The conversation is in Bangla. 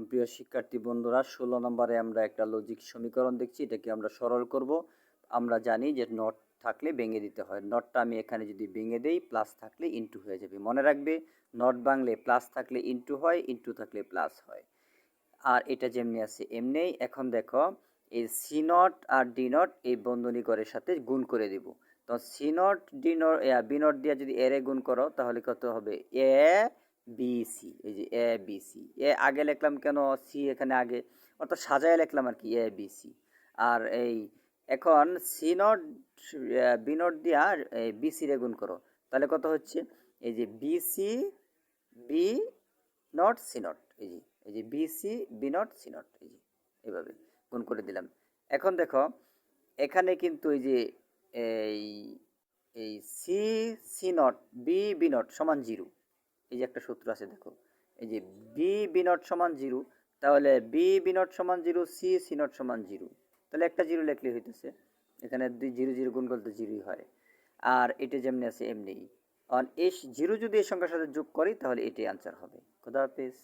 প্রিয় শিক্ষার্থী বন্ধুরা, 16 নম্বরে আমরা একটা লজিক সমীকরণ দেখছি। এটাকে আমরা সরল করব। আমরা জানি যে নট থাকলে ভেঙে দিতে হয়। নটটা আমি এখানে যদি ভেঙে দেই, প্লাস থাকলে ইনটু হয়ে যাবে। মনে রাখবে, নট ভাঙলে প্লাস থাকলে ইনটু হয়, ইনটু থাকলে প্লাস হয়। আর এটা যেমনি আছে এমনিই। এখন দেখো, এই সি নট আর ডি নট এই বন্ধনী ঘরের সাথে গুণ করে দিব। তো c naught d naught b naught দিয়ে যদি এর গুণ করো তাহলে কত হবে? A b c. এই যে এ বি সি, এ আগে লিখলাম কেন, সি এখানে আগে, অর্থাৎ সাজায় লিখলাম আর কি, এ বি সি। আর এই এখন সি নট বি নট দিয়া বি সি রে গুণ করো, তাহলে কত হচ্ছে? এই যে b c b naught c naught, এই যে b c b naught c naught, এই যে এভাবে গুণ করে দিলাম। এখন দেখো, এখানে কিন্তু এই যে এই এই c c naught b b naught সমান জিরো, এই যে একটা সূত্র আছে দেখো, এই যে বি বি নট সমান জিরো, তাহলে বি বি নট সমান জিরো, সি সি নট সমান জিরো, তাহলে একটা জিরো লিখলে হইতেছে। এখানে দুই জিরো জিরো গুণ করলে জিরোই হয়। আর এটা যেমনি আছে এমনি, এই জিরো যদি এই সংখ্যার সাথে যোগ করি তাহলে এটাই আনসার হবে। খোদা হাফেজ।